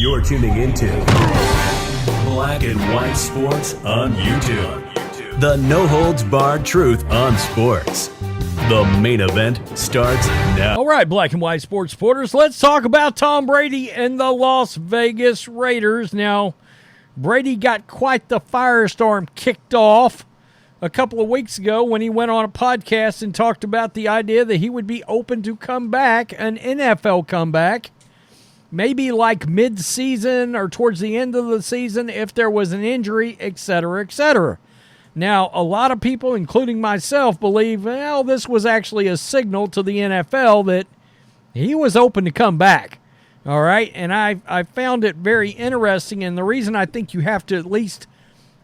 You're tuning into Black and White Sports on YouTube. The no-holds-barred truth on sports. The main event starts now. All right, Black and White Sports supporters, let's talk about Tom Brady and the Las Vegas Raiders. Now, Brady got quite the firestorm kicked off a couple of weeks ago when he went on a podcast and talked about the idea that he would be open to come back, an NFL comeback, maybe like mid-season or towards the end of the season if there was an injury, etc., etc. Now, a lot of people, including myself, believe, well, this was actually a signal to the NFL that he was open to come back. All right, and I found it very interesting, and the reason I think you have to at least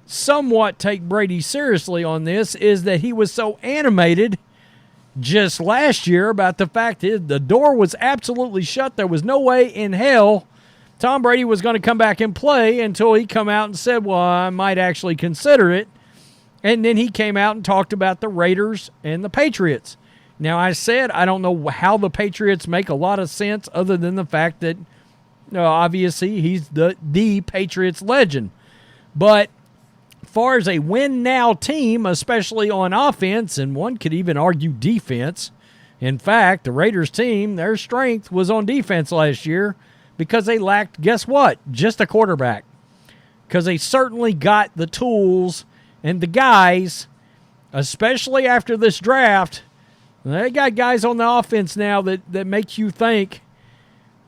somewhat take Brady seriously on this is that he was so animated just last year about the fact that the door was absolutely shut. There was no way in hell Tom Brady was going to come back and play until he come out and said, well, I might actually consider it. And then he came out and talked about the Raiders and the Patriots. Now, I said I don't know how the Patriots make a lot of sense other than the fact that, obviously, he's the Patriots legend. But as far as a win-now team, especially on offense, and one could even argue defense, in fact, the Raiders team, their strength was on defense last year because they lacked, guess what, just a quarterback. Because they certainly got the tools and the guys, especially after this draft, they got guys on the offense now that make you think,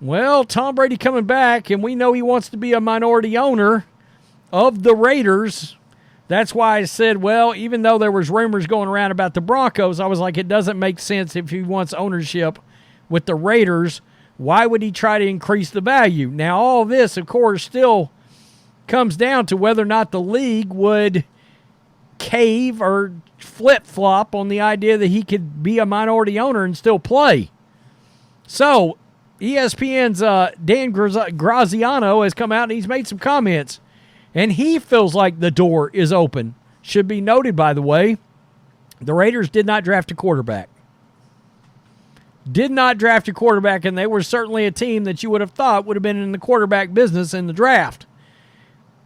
well, Tom Brady coming back, and we know he wants to be a minority owner of the Raiders. That's why I said, well, even though there was rumors going around about the Broncos, I was like, it doesn't make sense if he wants ownership with the Raiders. Why would he try to increase the value? Now, all this, of course, still comes down to whether or not the league would cave or flip-flop on the idea that he could be a minority owner and still play. So, ESPN's Dan Graziano has come out and he's made some comments. And he feels like the door is open. Should be noted, by the way, the Raiders did not draft a quarterback. Did not draft a quarterback, and they were certainly a team that you would have thought would have been in the quarterback business in the draft.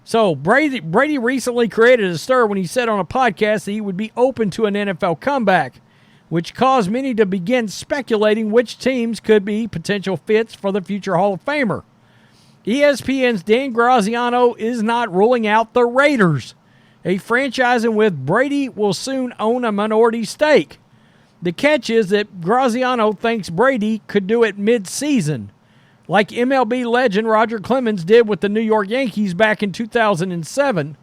So Brady recently created a stir when he said on a podcast that he would be open to an NFL comeback, which caused many to begin speculating which teams could be potential fits for the future Hall of Famer. ESPN's Dan Graziano is not ruling out the Raiders, a franchise in which Brady will soon own a minority stake. The catch is that Graziano thinks Brady could do it mid-season, like MLB legend Roger Clemens did with the New York Yankees back in 2007.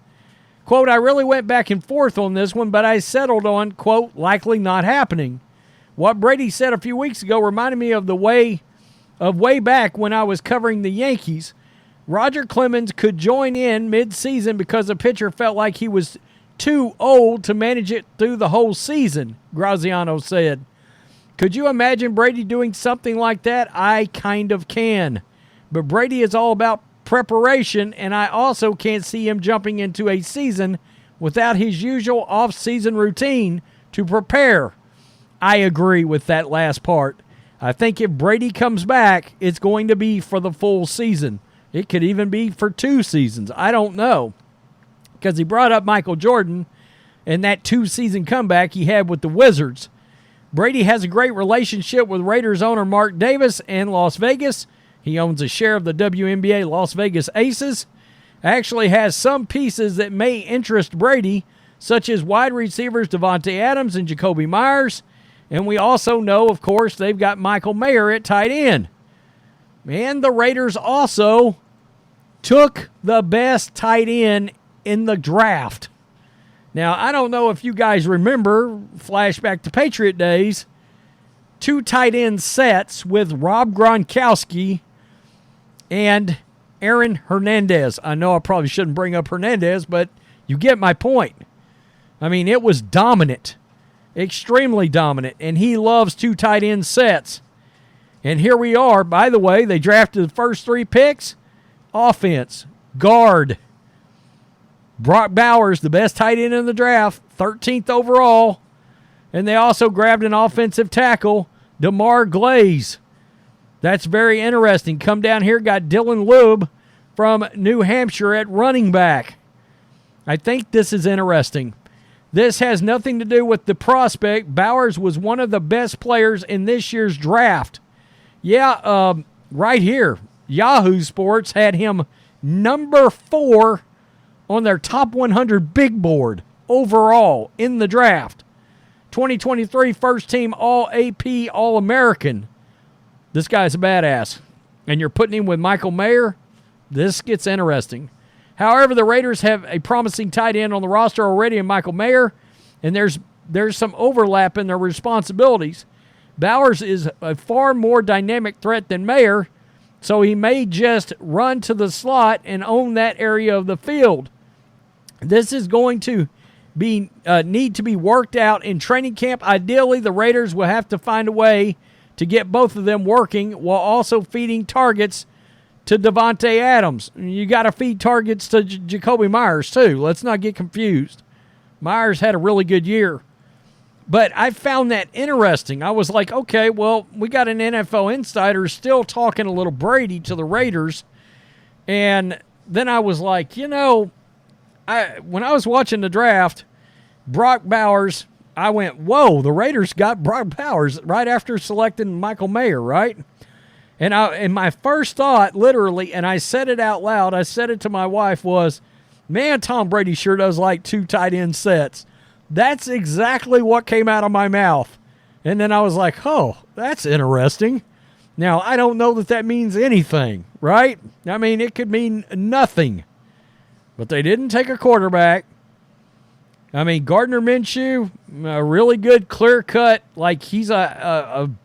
Quote, I really went back and forth on this one, but I settled on, quote, likely not happening. What Brady said a few weeks ago reminded me of way back when I was covering the Yankees. Roger Clemens could join in mid-season because a pitcher felt like he was too old to manage it through the whole season, Graziano said. Could you imagine Brady doing something like that? I kind of can. But Brady is all about preparation, and I also can't see him jumping into a season without his usual off-season routine to prepare. I agree with that last part. I think if Brady comes back, it's going to be for the full season. It could even be for 2 seasons. I don't know. Because he brought up Michael Jordan and that 2-season comeback he had with the Wizards. Brady has a great relationship with Raiders owner Mark Davis and Las Vegas. He owns a share of the WNBA Las Vegas Aces. Actually has some pieces that may interest Brady, such as wide receivers Devontae Adams and Jacoby Myers. And we also know, of course, they've got Michael Mayer at tight end. And the Raiders also took the best tight end in the draft. Now, I don't know if you guys remember, flashback to Patriot days, 2 tight end sets with Rob Gronkowski and Aaron Hernandez. I know I probably shouldn't bring up Hernandez, but you get my point. I mean, it was dominant. Extremely dominant, and he loves 2 tight end sets. And here we are. By the way, they drafted the first 3 picks. Offense, guard. Brock Bowers, the best tight end in the draft, 13th overall. And they also grabbed an offensive tackle, DeMar Glaze. That's very interesting. Come down here, got Dylan Lube, from New Hampshire at running back. I think this is interesting. This has nothing to do with the prospect. Bowers was one of the best players in this year's draft. Yeah, right here, Yahoo Sports had him number 4 on their top 100 big board overall in the draft. 2023 first team All-AP All-American. This guy's a badass. And you're putting him with Michael Mayer? This gets interesting. However, the Raiders have a promising tight end on the roster already in Michael Mayer, and there's some overlap in their responsibilities. Bowers is a far more dynamic threat than Mayer, so he may just run to the slot and own that area of the field. This is going to need to be worked out in training camp. Ideally, the Raiders will have to find a way to get both of them working while also feeding targets to Devontae Adams. You got to feed targets to Jacoby Myers, too. Let's not get confused. Myers had a really good year. But I found that interesting. I was like, okay, well, we got an NFL insider still talking a little Brady to the Raiders. And then I was like, when I was watching the draft, Brock Bowers, I went, whoa, the Raiders got Brock Bowers right after selecting Michael Mayer, right? And my first thought, literally, and I said it out loud, I said it to my wife, was, man, Tom Brady sure does like 2 tight end sets. That's exactly what came out of my mouth. And then I was like, oh, that's interesting. Now, I don't know that means anything, right? I mean, it could mean nothing. But they didn't take a quarterback. I mean, Gardner Minshew, a really good, clear-cut, like he's an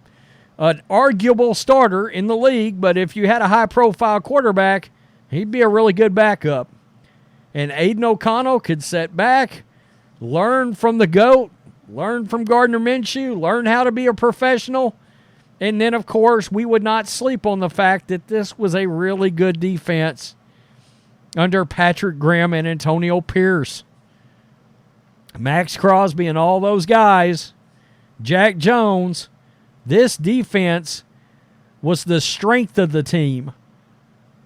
arguable starter in the league, but if you had a high-profile quarterback, he'd be a really good backup. And Aiden O'Connell could sit back, learn from the GOAT, learn from Gardner Minshew, learn how to be a professional, and then, of course, we would not sleep on the fact that this was a really good defense under Patrick Graham and Antonio Pierce. Max Crosby and all those guys, Jack Jones, this defense was the strength of the team.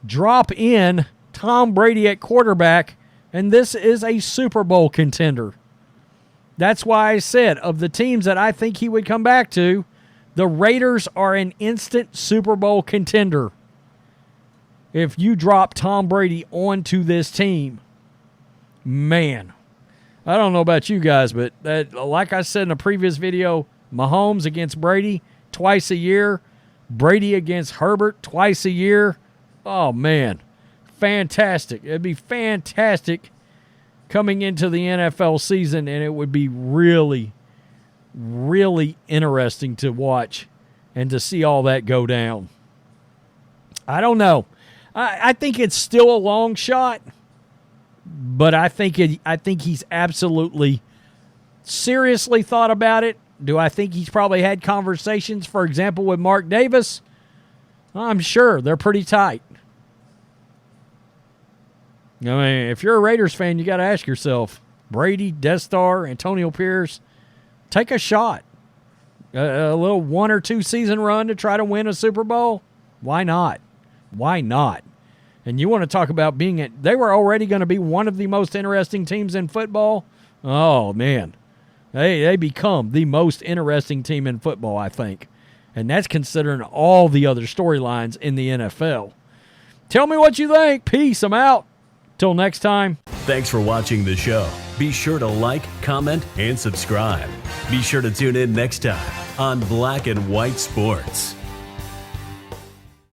Drop in Tom Brady at quarterback, and this is a Super Bowl contender. That's why I said, of the teams that I think he would come back to, the Raiders are an instant Super Bowl contender. If you drop Tom Brady onto this team, man, I don't know about you guys, but like I said in a previous video, Mahomes against Brady twice a year, Brady against Herbert twice a year. Oh, man, fantastic. It'd be fantastic coming into the NFL season, and it would be really, really interesting to watch and to see all that go down. I don't know. I think it's still a long shot, but I think he's absolutely seriously thought about it. Do I think he's probably had conversations, for example, with Mark Davis? I'm sure they're pretty tight. I mean, if you're a Raiders fan, you got to ask yourself, Brady, Death Star, Antonio Pierce, take a shot. A little 1 or 2 season run to try to win a Super Bowl? Why not? Why not? And you want to talk about they were already going to be one of the most interesting teams in football. Oh, man. They become the most interesting team in football, I think. And that's considering all the other storylines in the NFL. Tell me what you think. Peace. I'm out. Till next time. Thanks for watching the show. Be sure to like, comment, and subscribe. Be sure to tune in next time on Black and White Sports.